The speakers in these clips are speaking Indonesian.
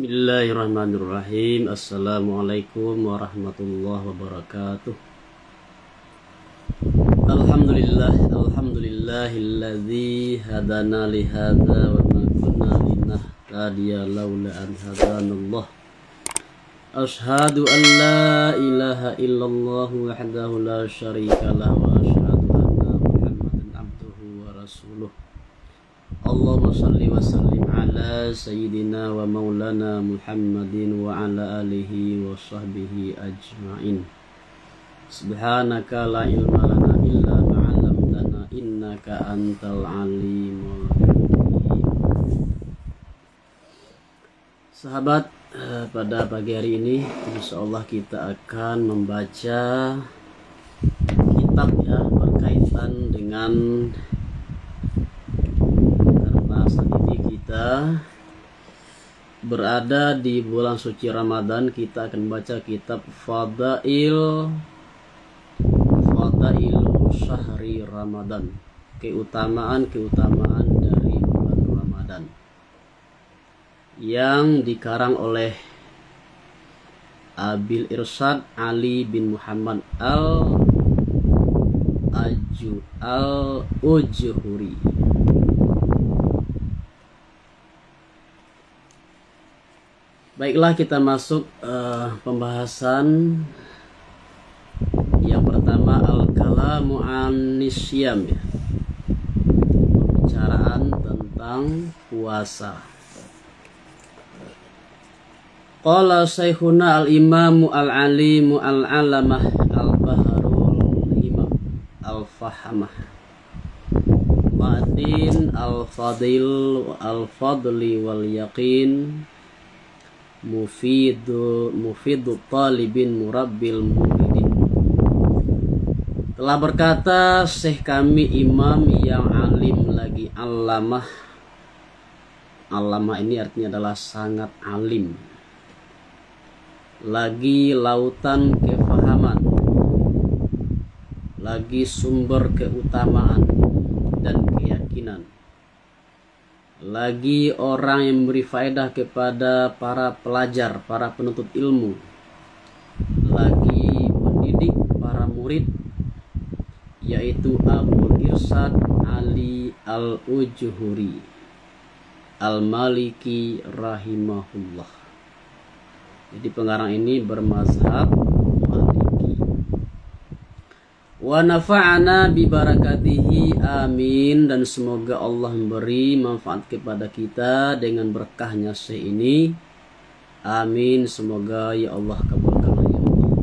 Bismillahirrahmanirrahim. Assalamualaikum warahmatullahi wabarakatuh. Alhamdulillahilladzi hadana li hadza wa ma kunna linahtadiya laula an hadanallah. Asyhadu an la ilaha illallah wahdahu la syarika lah wa asyhadu anna Muhammadan abduhu wa rasuluh. Allahumma salli wa sallim ala sayyidina wa maulana Muhammadin wa ala alihi wa sahbihi ajma'in. Subhanaka la ilma lana illa ma 'allamtana innaka antal alimul hakim. Sahabat, pada pagi hari ini insyaallah kita akan membaca kitab ya berkaitan dengan saat ini kita berada di bulan suci Ramadan. Kita akan baca kitab Fadailu Syahri Ramadan, keutamaan dari bulan Ramadan, yang dikarang oleh Abil Irsyad Ali bin Muhammad Al-Ujhuri. Baiklah, kita masuk pembahasan yang pertama, al-kalamu an-nisyam ya. Pembicaraan tentang puasa. Qala Syekhuna al-Imamu al-Alimu al-Alamah al-Baharul Imam al-Fahamah Ma'din al-Fadli wal Yaqin Mufidu talibin murabbil muridin. Telah berkata Syekh kami imam yang alim lagi allamah. Allamah ini artinya adalah sangat alim, lagi lautan kefahaman, lagi sumber keutamaan dan keyakinan, lagi orang yang memberi faedah kepada para pelajar, para penuntut ilmu, lagi mendidik para murid, yaitu Abu Irsyad Ali Al-Ujhuri Al-Maliki rahimahullah. Jadi pengarang ini bermazhab Maliki. Wa nafa'ana bi barakatihi, amin. Dan semoga Allah memberi manfaat kepada kita dengan berkahnya Syekh ini, amin. Semoga ya Allah kabulkanlah ya Allah.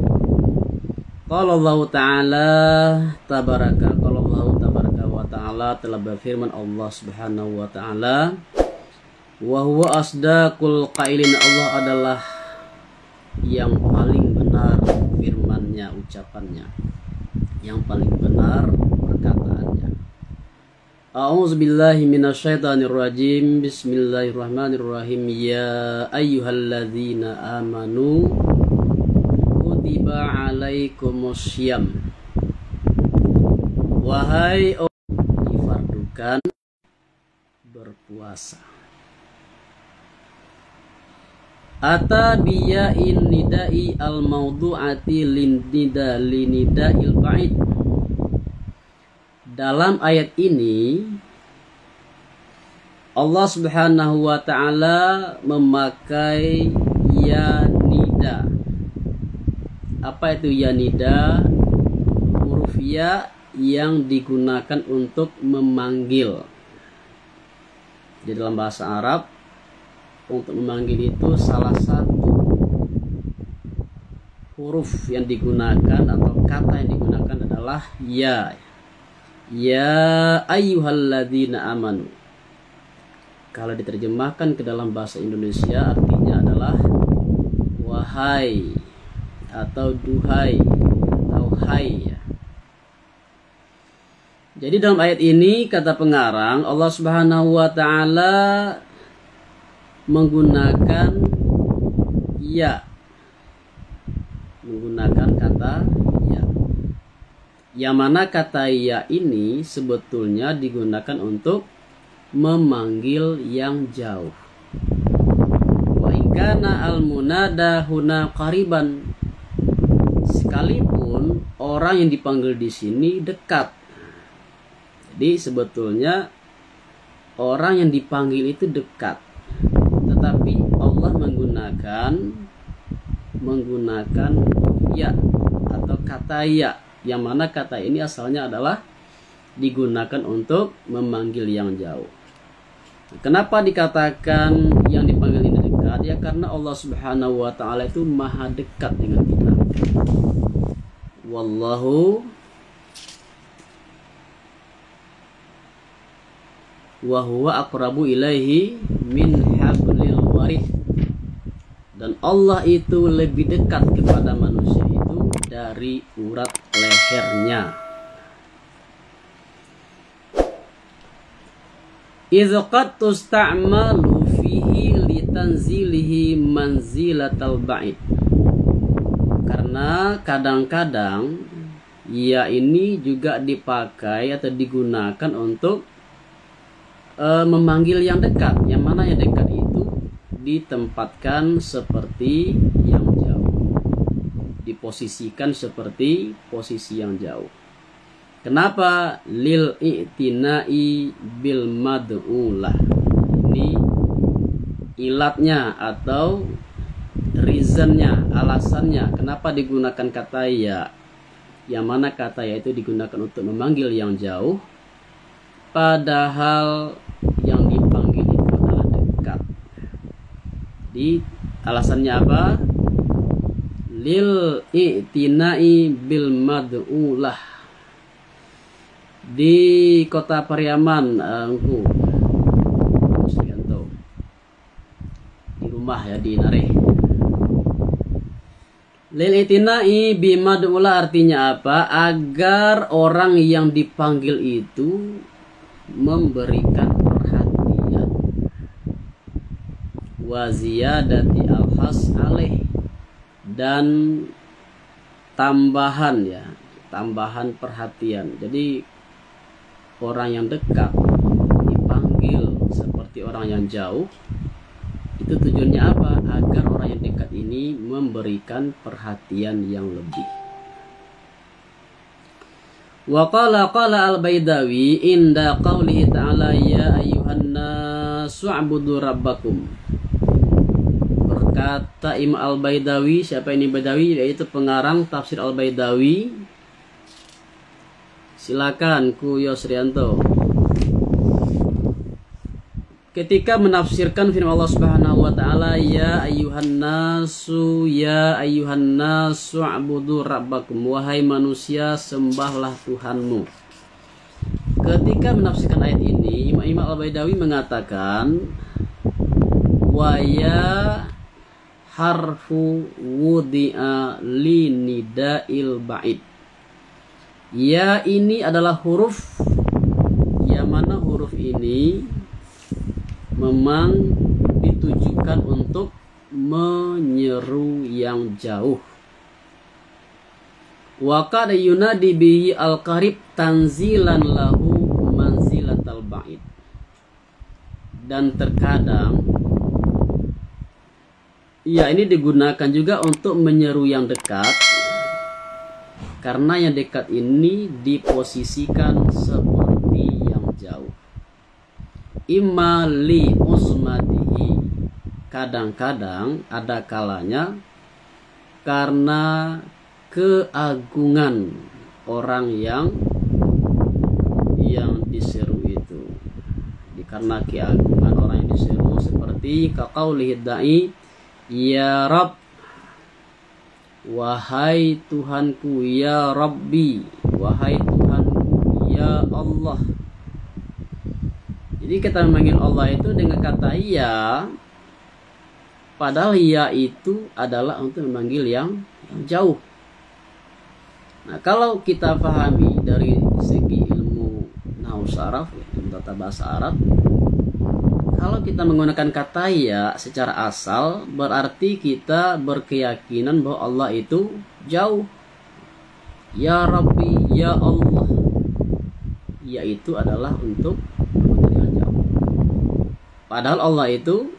Qala Allah Ta'ala tabaraka, qala Allah tabaraka wa ta'ala, telah berfirman Allah Subhanahu wa ta'ala, wa huwa asdaqul qailin, Allah adalah yang paling benar firman-Nya, ucapannya, yang paling benar perkataannya. A'udzubillahi minasyaitonirrajim. Bismillahirrahmanirrahim. Ya ayyuhalladzina amanu kutiba alaikumussyam. Wahai orang difardukan berpuasa. Ata biya'in nida'i al-mawdu'ati linida'il ba'id. Dalam ayat ini Allah Subhanahu wa ta'ala memakai ya nida. Apa itu ya nida? Huruf ya yang digunakan untuk memanggil. Jadi dalam bahasa Arab, untuk memanggil itu salah satu huruf yang digunakan atau kata yang digunakan adalah ya. Ya ayyuhalladzina amanu. Kalau diterjemahkan ke dalam bahasa Indonesia artinya adalah wahai atau duhai atau hai ya. Jadi dalam ayat ini kata pengarang, Allah Subhanahu wa ta'ala menggunakan ya, menggunakan kata ya, yang mana kata ya ini sebetulnya digunakan untuk memanggil yang jauh. Wa in kana al-munada huna qariban, sekalipun orang yang dipanggil di sini dekat. Jadi sebetulnya orang yang dipanggil itu dekat, tetapi Allah menggunakan ya atau kata ya, yang mana kata ini asalnya adalah digunakan untuk memanggil yang jauh. Kenapa dikatakan yang dipanggil ini dekat? Ya karena Allah Subhanahu wa taala itu maha dekat dengan kita. Wallahu wa huwa aqrabu ilaihi min hablil warid. Dan Allah itu lebih dekat kepada manusia itu dari urat lehernya. Idz qad tusta'malu fihi litanzilihi manzilatal ba'id. Karena kadang-kadang ya ini juga dipakai atau digunakan untuk memanggil yang dekat, yang mana yang dekat itu ditempatkan seperti yang jauh, diposisikan seperti posisi yang jauh. Kenapa? Lil i'tina'i bil mad'ulah. Ini ilatnya atau reasonnya, alasannya kenapa digunakan kata ya, yang mana kata ya itu digunakan untuk memanggil yang jauh, padahal yang dipanggil itu adalah dekat. Di alasannya apa? Lil i'tina'i bil mad'ulah. Di kota Pariaman, di rumah ya, di Nareh. Lil i'tina'i bi mad'ulah artinya apa? Agar orang yang dipanggil itu memberikan perhatian, wa ziyadati al-has alaih, dan tambahan perhatian. Jadi orang yang dekat dipanggil seperti orang yang jauh, itu tujuannya apa? Agar orang yang dekat ini memberikan perhatian yang lebih. Wa qala al-Baidawi inda qawlihi ta'ala ya ayyuhan nasu u'budu rabbakum. Berkata Imam al-Baidawi, siapa ini Baidawi? Yaitu pengarang tafsir al-Baidawi. Silakan Ku Yosrianto. Ketika menafsirkan firman Allah Subhanahu wa taala ya ayyuhan nasu u'budu rabbakum, wahai manusia sembahlah Tuhanmu. Ketika menafsirkan ayat ini, Imam Al-Baidawi mengatakan wa ya harfu wudi'a li nida'il ba'id. Ya ini adalah huruf, yang mana huruf ini memang ditujukan untuk menyeru yang jauh. Wa qad yunadi bihi al-qarib tanzilan lahu manzilatal ba'id. Dan terkadang ya ini digunakan juga untuk menyeru yang dekat, karena yang dekat ini diposisikan seperti yang jauh. Imma li uzmatihi, kadang-kadang ada kalanya karena keagungan orang yang diseru itu. Karena keagungan orang yang diseru, seperti kaqaulihi da'i ya Rabb, wahai Tuhanku, ya Rabbi, wahai Tuhanku, ya Allah. Jadi kita memanggil Allah itu dengan kata ya, padahal ya itu adalah untuk memanggil yang jauh. Nah, kalau kita pahami dari segi ilmu nahwu saraf, tata bahasa Arab, kalau kita menggunakan kata ya secara asal, berarti kita berkeyakinan bahwa Allah itu jauh. Ya Rabbi, ya Allah, ya itu adalah untuk yang jauh. Padahal Allah itu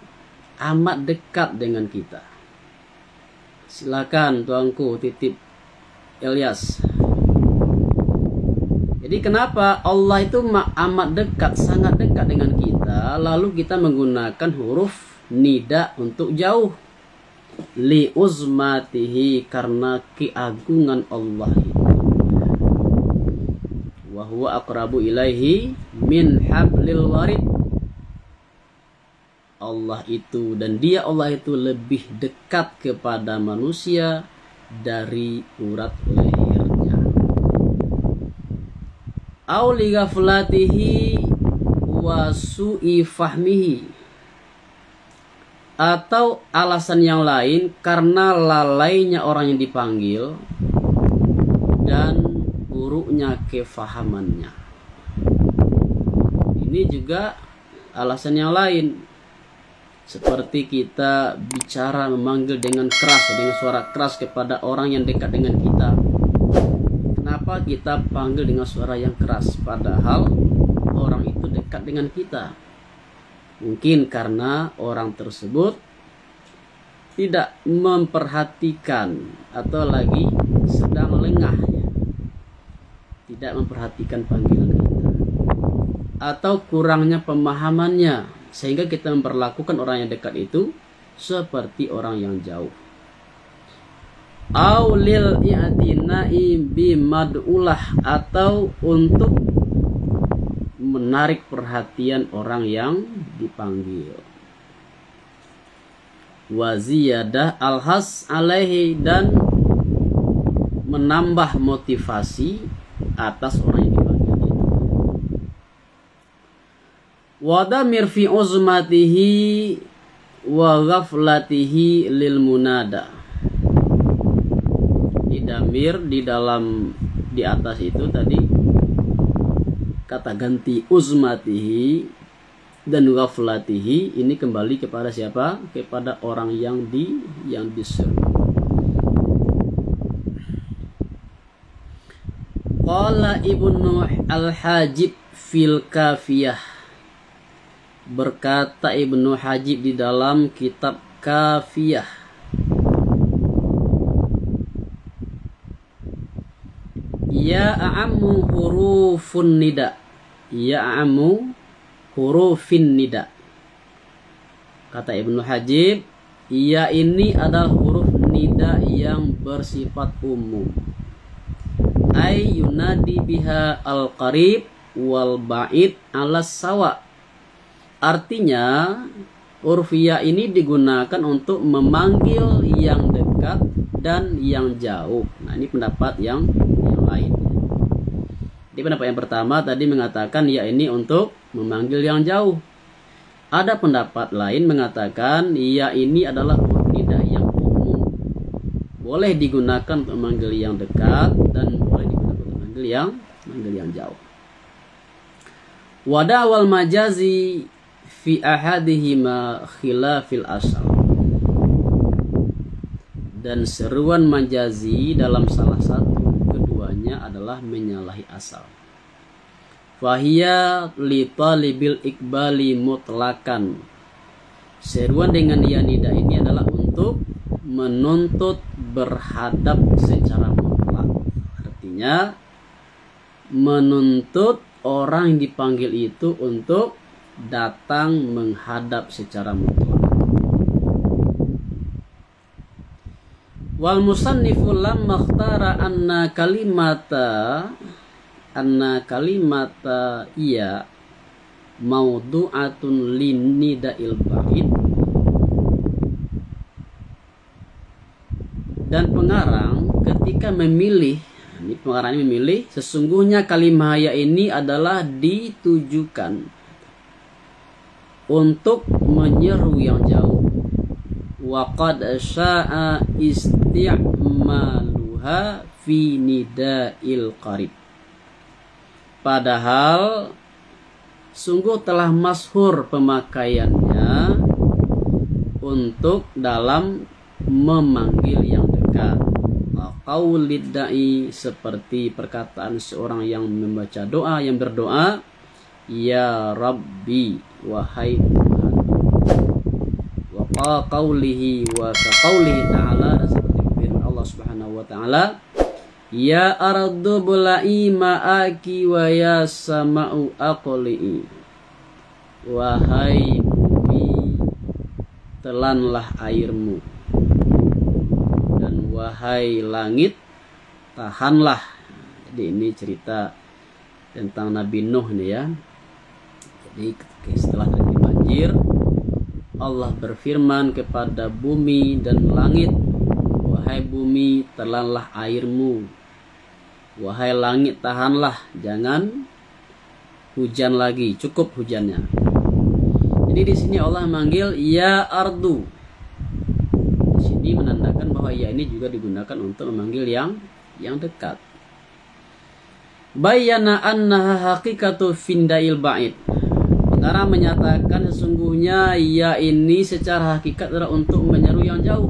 amat dekat dengan kita. Silakan tuanku titip Ilyas. Jadi kenapa Allah itu amat dekat, sangat dekat dengan kita, lalu kita menggunakan huruf nida untuk jauh. Li uzmatihi, karena keagungan Allah itu. Wa huwa aqrabu ilaihi min hablil warid. Allah itu dan dia Allah itu lebih dekat kepada manusia dari urat lehernya. Au li ghaflatihi wa su'i fahmihi, atau alasan yang lain karena lalainya orang yang dipanggil dan buruknya kefahamannya. Ini juga alasan yang lain. Seperti kita bicara memanggil dengan keras, dengan suara keras kepada orang yang dekat dengan kita. Kenapa kita panggil dengan suara yang keras padahal orang itu dekat dengan kita? Mungkin karena orang tersebut tidak memperhatikan atau lagi sedang lengah, tidak memperhatikan panggilan kita, atau kurangnya pemahamannya, sehingga kita memperlakukan orang yang dekat itu seperti orang yang jauh. Aulil i'tina'i bimad'ulah, atau untuk menarik perhatian orang yang dipanggil. Wa ziyadah alhas alaihi, dan menambah motivasi atas orang yang dipanggil. Wadamir fi uzmatihi wa ghaflatihi lil munada. Idamir di atas itu tadi kata ganti uzmatihi dan ghaflatihi, ini kembali kepada siapa? Kepada orang yang diseru. Qala Ibnu Al-Hajib fil Kafiyah, berkata Ibnu Hajib di dalam kitab Kafiyah, ya a'ammu hurufun nida, ya a'ammu hurufin nida. Kata Ibnu Hajib, ya ini adalah huruf nida yang bersifat umum. Ay yunadi biha al-qarib wal ba'id ala sawa. Artinya huruf ya ini digunakan untuk memanggil yang dekat dan yang jauh. Nah, ini pendapat yang lain. Di pendapat yang pertama tadi mengatakan ya ini untuk memanggil yang jauh. Ada pendapat lain mengatakan ya ini adalah huruf nida yang umum. Boleh digunakan untuk memanggil yang dekat dan boleh digunakan untuk memanggil yang jauh. Wadawal majazi fi ahadihima khilafil asal, dan seruan majazi dalam salah satu keduanya adalah menyalahi asal. Fahiya li talibil iqbali mutlakan, seruan dengan ya nida ini adalah untuk menuntut berhadap secara mutlak. Artinya menuntut orang yang dipanggil itu untuk datang menghadap secara mutlak. Wal musannifu lamma ikhtara anna kalimata iya maudu'atun linnida'il ba'id, dan pengarang ketika memilih, ini pengarang memilih, sesungguhnya kalimah ya ini adalah ditujukan untuk menyeru yang jauh. Wa qad sya'a isti'maluha fi nida'il qarib. Padahal sungguh telah masyhur pemakaiannya untuk dalam memanggil yang dekat. Qaulid da'i, seperti perkataan seorang yang membaca doa, yang berdoa, ya Rabbi, wahai Tuhan. Wa qaulihi wa ka qaulihi ta'ala, seperti firman Allah Subhanahu wa taala, ya ardu bula'i ma'aki wa ya sama'u aqli'i. Wahai bumi, telanlah airmu, dan wahai langit, tahanlah. Jadi ini cerita tentang Nabi Nuh nih ya. Jadi setelah terjadi banjir, Allah berfirman kepada bumi dan langit, wahai bumi, telanlah airmu, wahai langit, tahanlah, jangan hujan lagi, cukup hujannya. Jadi di sini Allah manggil ya ardu. Di sini menandakan bahwa ya ini juga digunakan untuk memanggil yang dekat. Bayyana annaha haqiqatu findail ba'id. Pengarang menyatakan sesungguhnya ya ini secara hakikat adalah untuk menyeru yang jauh.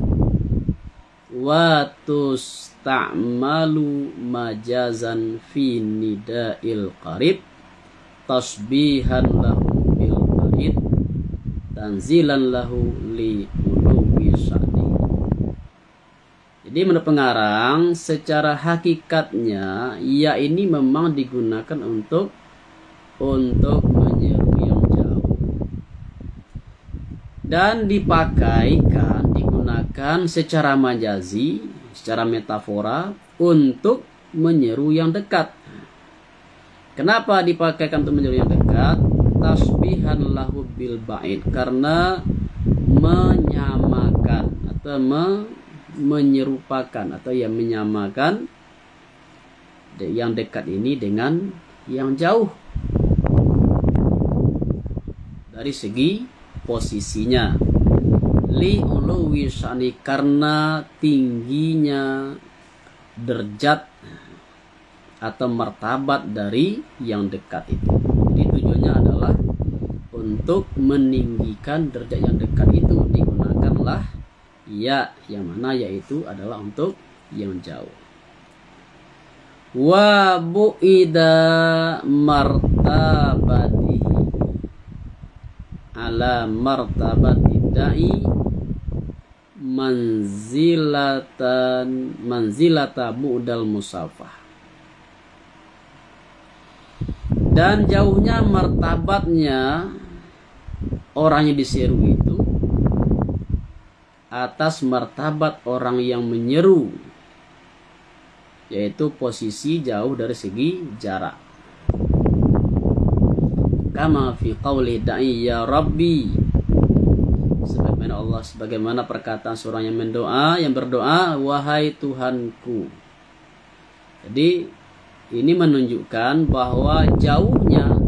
Wa tusta'malu majazan fi nidail qarib tasbihan lahu bil ba'id tanzilan lahu li uluwi sya'ni. Jadi menurut pengarang, secara hakikatnya ya ini memang digunakan untuk menyeru yang jauh, dan digunakan secara majazi, secara metafora untuk menyeru yang dekat. Kenapa dipakaikan untuk menyeru yang dekat? Tasbihan lahu bil ba'id, karena menyamakan atau menyerupakan atau yang menyamakan yang dekat ini dengan yang jauh dari segi posisinya. Li uluwi sya'ni, karena tingginya derajat atau martabat dari yang dekat itu. Jadi tujuannya adalah untuk meninggikan derajat yang dekat itu, digunakanlah ya, yang mana yaitu adalah untuk yang jauh. Wa bu'ida martabatihi ala martabati da'i manzilata bu'dal musafah. Dan jauhnya martabatnya orang yang diseru itu atas martabat orang yang menyeru, yaitu posisi jauh dari segi jarak. Kama fi qauli da'i ya rabbi, sebagaimana perkataan seorang yang berdoa, wahai Tuhanku. Jadi ini menunjukkan bahwa jauhnya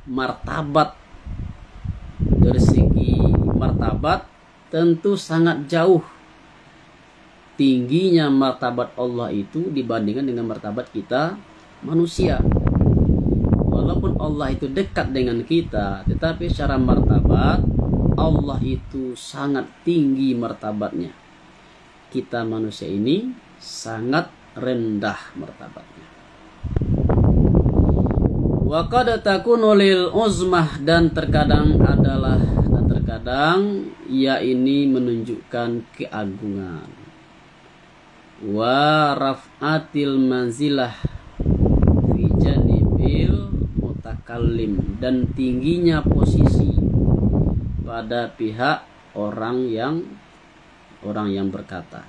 martabat, dari segi martabat tentu sangat jauh tingginya martabat Allah itu dibandingkan dengan martabat kita manusia. Walaupun Allah itu dekat dengan kita, tetapi secara martabat Allah itu sangat tinggi martabatnya. Kita manusia ini sangat rendah martabatnya. Wa qad takunu lil uzmah, dan terkadang ia ini menunjukkan keagungan. Wa raf'atil manzilah fi janibil mutakallim, dan tingginya posisi pada pihak orang yang berkata.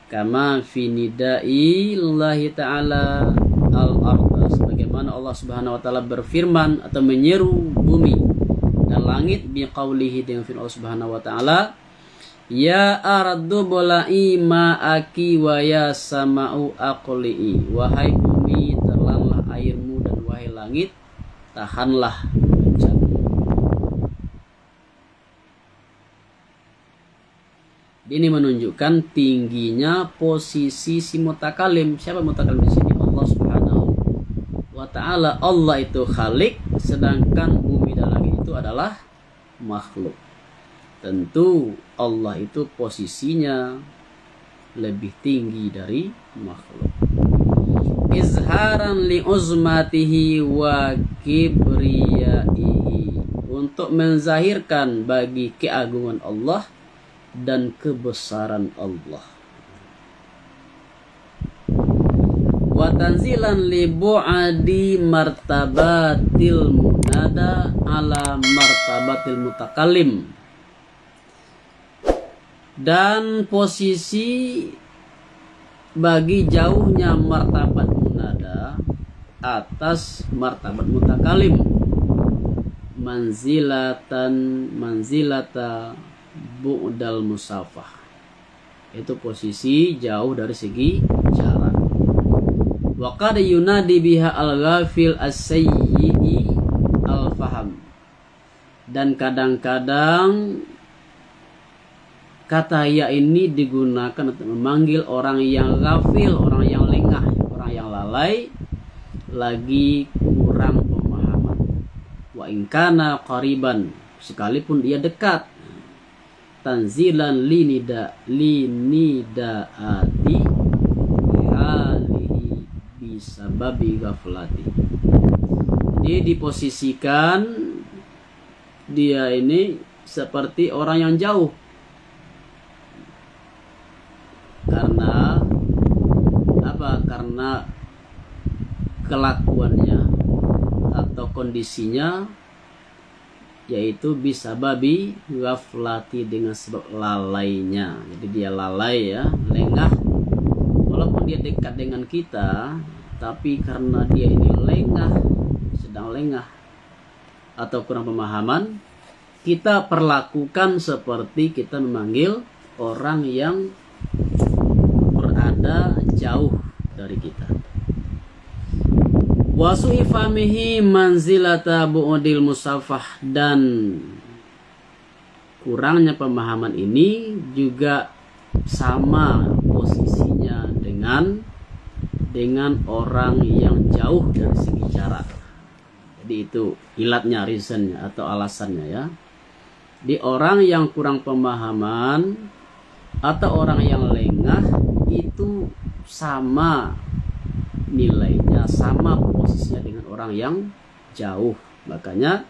Kama fi nidaillahi ta'ala al-ardh, sebagaimana Allah Subhanahu wa taala berfirman atau menyeru bumi dan langit biqaulihi, dengan firman Allah Subhanahu wa taala, ya ardu bula'i ma'aki wa ya sama'u aqli'i. Wahai bumi, telanlah airmu, dan wahai langit, tahanlah hujanmu. Ini menunjukkan tingginya posisi si mutakalim. Siapa mutakalim di sini? Allah Subhanahu wa taala. Allah itu khalik, sedangkan bumi dan langit itu adalah makhluk. Tentu Allah itu posisinya lebih tinggi dari makhluk. Izharan li uzmatihi wa kibriyaihi, untuk menzahirkan bagi keagungan Allah dan kebesaran Allah. Wa tanzilan li bu'adi martabatil munada ala martabatil mutakallim, dan posisi bagi jauhnya martabat munada atas martabat mutakalim, manzilata bu'dal musafah, itu posisi jauh dari segi jarak. Wa qad yunadi biha al-ghafil as-sayyi al-faham, dan kadang-kadang kata ya ini digunakan untuk memanggil orang yang ghafil, orang yang lengah, orang yang lalai, lagi kurang pemahaman. Wa in kana qariban, sekalipun dia dekat. Tanzilan linidaati halihi bisababi ghaflati. Dia diposisikan dia ini seperti orang yang jauh, karena apa? Karena kelakuannya atau kondisinya, yaitu bisa babi ghaflati, dengan sebab lalainya. Jadi dia lalai ya, lengah. Walaupun dia dekat dengan kita, tapi karena dia ini lengah, sedang lengah atau kurang pemahaman, kita perlakukan seperti kita memanggil orang yang berada jauh dari kita. Wa su'ifamihi manzilata bu'dil musafah, dan kurangnya pemahaman ini juga sama posisinya dengan orang yang jauh dari segi jarak. Jadi itu ilatnya, reasonnya atau alasannya ya. Di orang yang kurang pemahaman atau orang yang lengah itu sama nilainya, sama posisinya dengan orang yang jauh. Makanya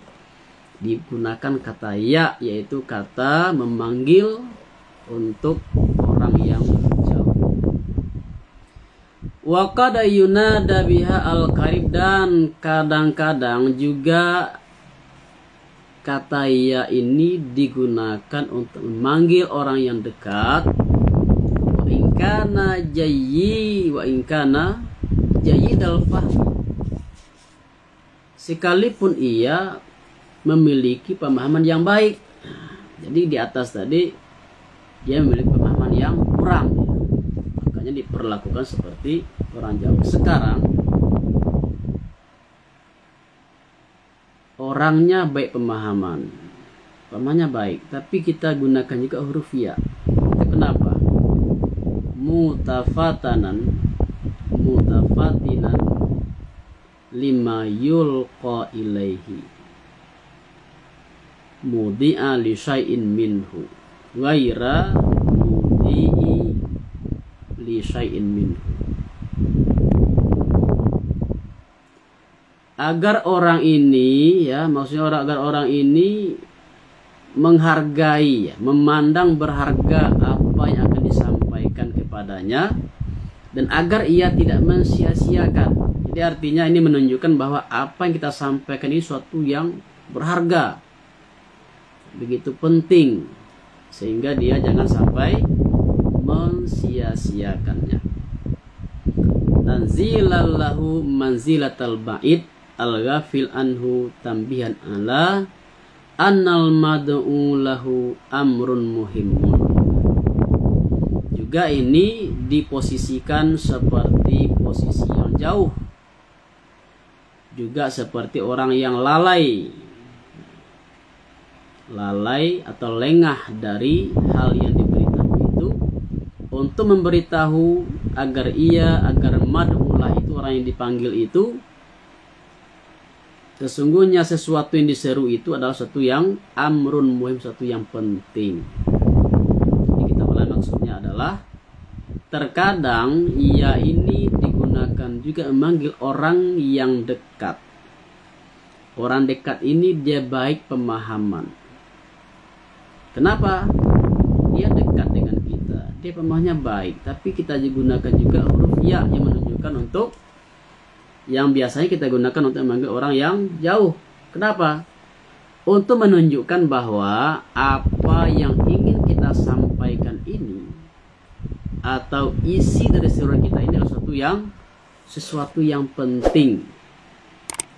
digunakan kata ya, yaitu kata memanggil untuk orang yang jauh. Wa qad yunada biha al-qarib, dan kadang-kadang juga kata ya ini digunakan untuk memanggil orang yang dekat. Wa in kana jayyid al-fahm, sekalipun ia memiliki pemahaman yang baik. Jadi di atas tadi dia memiliki pemahaman yang kurang, makanya diperlakukan seperti orang jauh. Sekarang orangnya baik pemahamannya baik, tapi kita gunakan juga huruf ya. Kenapa? Mutafatinan lima yulqa ilaihi mudi'a li syai'in minhu ghaira mudi'i li syai'in minhu. Agar orang ini ya, maksudnya agar orang ini menghargai ya, memandang berharga apa yang akan disampaikan kepadanya, dan agar ia tidak mensia-siakan. Jadi artinya ini menunjukkan bahwa apa yang kita sampaikan ini suatu yang berharga, begitu penting, sehingga dia jangan sampai mensia-siakannya. Tanzilallahu manzilatal ba'id al-ghafil anhu tambihan ala annal mad'u lahu amrun muhimmun. Juga ini diposisikan seperti posisi yang jauh, juga seperti orang yang lalai atau lengah dari hal yang diberitahu itu, untuk memberitahu agar mad'ulah itu, orang yang dipanggil itu, sesungguhnya sesuatu yang diseru itu adalah sesuatu yang amrun muhim, sesuatu yang penting. Jadi kita mulai, maksudnya adalah terkadang ia ini digunakan juga memanggil orang yang dekat, Orang dekat ini dia baik pemahaman. Kenapa? Dia dekat dengan kita, dia pemahamannya baik, tapi kita gunakan juga huruf ya yang menunjukkan untuk yang biasanya kita gunakan untuk memanggil orang yang jauh. Kenapa? Untuk menunjukkan bahwa apa yang ingin kita sampaikan ini atau isi dari surat kita ini adalah sesuatu yang penting,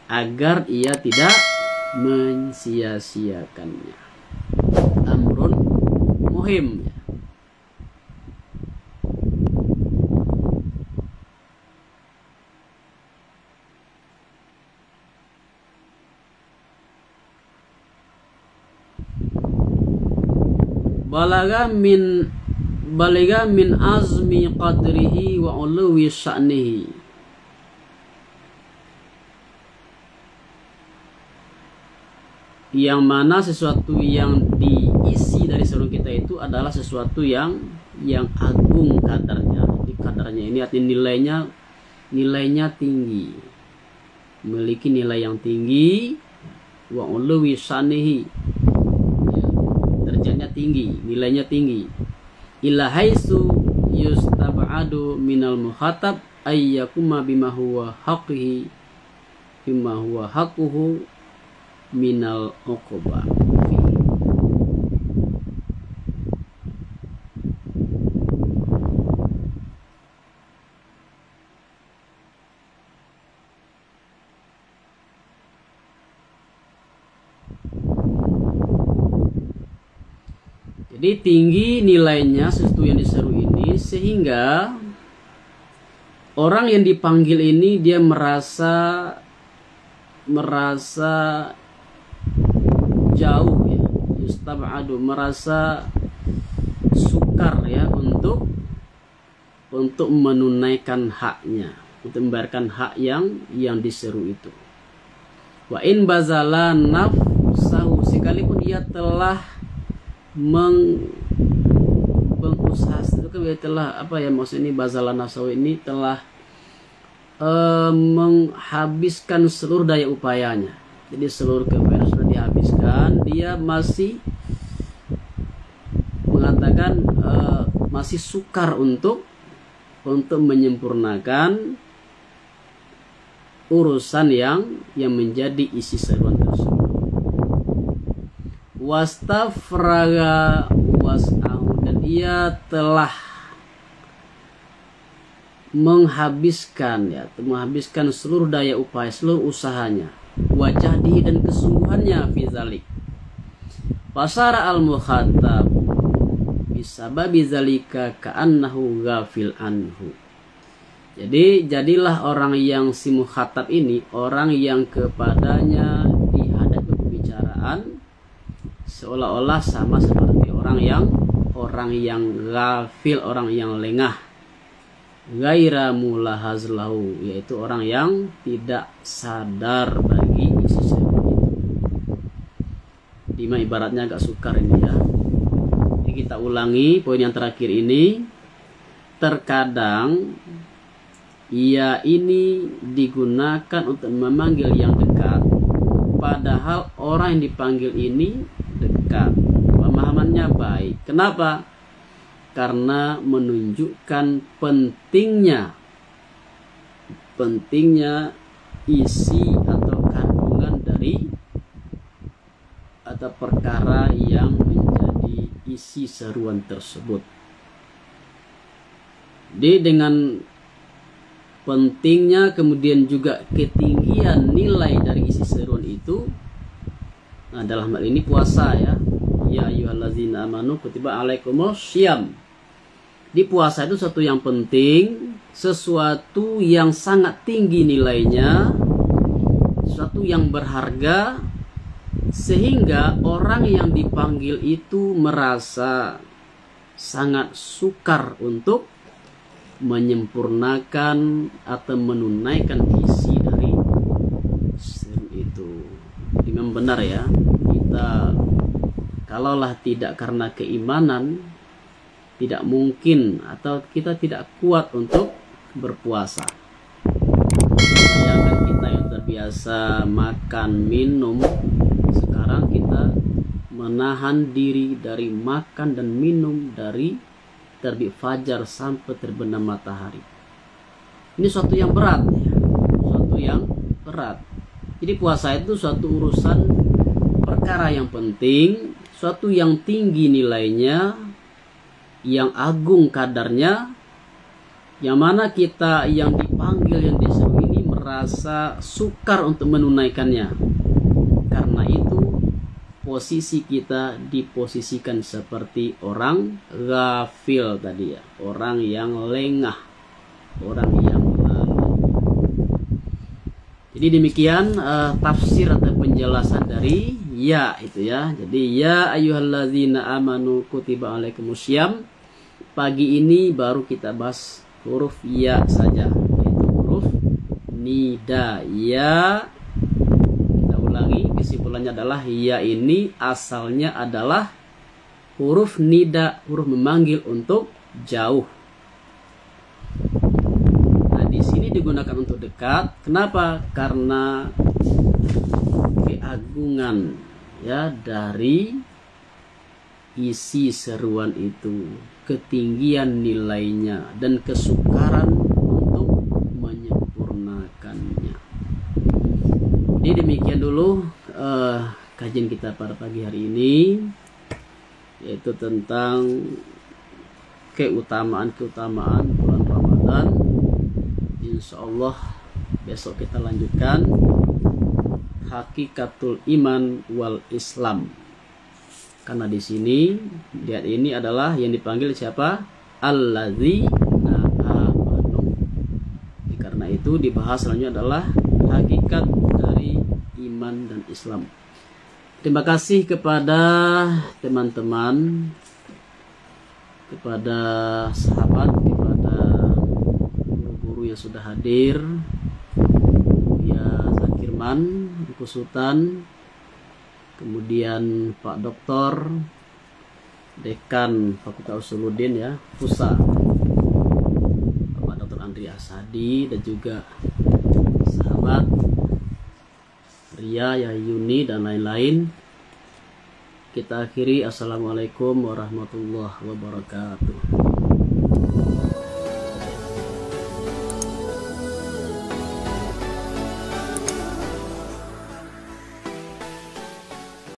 agar ia tidak mensia-siakannya. Amrun muhim. Balaga min azmi qadrihi wa uluwi sya'nihi. Yang mana sesuatu yang diisi dari seruan kita itu adalah sesuatu yang agung kadarnya. Di kadarnya ini artinya nilainya tinggi, memiliki nilai yang tinggi. Wa uluwi sya'nihi, derajatnya tinggi, nilainya tinggi. Ila haitsu yustab'adu minal mukhatab ayyakuma bima huwa haqquhu minal uquba. Jadi tinggi nilainya sesuatu yang diseru ini, sehingga orang yang dipanggil ini dia merasa jauh ya, yustab'adu, merasa sukar ya untuk menunaikan haknya, untuk membayarkan hak yang diseru itu. Wa in bazala nafsahu, sekalipun dia telah berusaha, itu kan dia telah maksudnya bazala nafsahu ini telah menghabiskan seluruh daya upayanya. Jadi seluruh keupayaan sudah dihabiskan, dia masih mengatakan masih sukar untuk menyempurnakan urusan yang menjadi isi seruan tersebut. Wastafraga was'ahu, dan ia telah menghabiskan seluruh daya upaya, seluruh usahanya, wajahdi, dan kesungguhannya fi zalik. Fasara al-mukhatab bisababi zalika ka'annahu ghafil anhu. Jadi jadilah orang yang si mukhatab ini, orang yang kepadanya dihadapi pembicaraan, seolah-olah sama seperti orang yang ghafil, orang yang lengah. Ghaira mulahaz lahu, yaitu orang yang tidak sadar bagi isi seruan itu. Dima ibaratnya agak sukar ini ya. Jadi kita ulangi poin yang terakhir ini. Terkadang ia ini digunakan untuk memanggil yang dekat, padahal orang yang dipanggil ini dekat, pemahamannya baik. Kenapa? Karena menunjukkan pentingnya isi atau kandungan dari atau perkara yang menjadi isi seruan tersebut. Jadi dengan pentingnya, kemudian juga ketinggian nilai dari isi seruan itu, nah dalam hal ini puasa ya. Ya ayyuhallazina amanu kutiba alaikumus syiyam. Di puasa itu sesuatu yang penting, sesuatu yang sangat tinggi nilainya, sesuatu yang berharga, sehingga orang yang dipanggil itu merasa sangat sukar untuk menyempurnakan atau menunaikan isi dari seru itu. Memang benar ya, kita kalaulah tidak karena keimanan, tidak mungkin atau kita tidak kuat untuk berpuasa. Bayangkan kita yang terbiasa biasa makan minum, sekarang kita menahan diri dari makan dan minum dari terbit fajar sampai terbenam matahari. Ini suatu yang berat ya, suatu yang berat. Jadi puasa itu suatu urusan perkara yang penting, suatu yang tinggi nilainya, yang agung kadarnya, yang mana kita yang dipanggil, yang disuruh ini merasa sukar untuk menunaikannya. Karena itu posisi kita diposisikan seperti orang ghafil tadi ya, orang yang lengah, orang yang lalai. Jadi demikian tafsir atau penjelasan dari ya itu ya. Jadi ya ayyuhalladzina amanu kutiba alaikumusyyam. Pagi ini baru kita bahas huruf ya saja, yaitu huruf nida. Ya, kita ulangi, kesimpulannya adalah ya ini asalnya adalah huruf nida, huruf memanggil untuk jauh. Nah, di sini digunakan untuk dekat. Kenapa? Karena keagungan ya dari isi seruan itu, ketinggian nilainya dan kesukaran untuk menyempurnakannya. Jadi demikian dulu kajian kita pada pagi hari ini, yaitu tentang keutamaan bulan Ramadan. Insya Allah besok kita lanjutkan hakikatul iman wal Islam. Karena di sini lihat, ini adalah yang dipanggil siapa? Alladzina amanu. Karena itu dibahas selanjutnya adalah hakikat dari iman dan Islam. Terima kasih kepada teman-teman, kepada sahabat, kepada guru-guru yang sudah hadir, ya Zakirman, Buku Sultan, kemudian Pak Doktor, Dekan Fakultas Usuluddin ya, FUSA, Pak Dr. Andri Asadi, dan juga sahabat Ria, Yuni, dan lain-lain. Kita akhiri, assalamualaikum warahmatullahi wabarakatuh.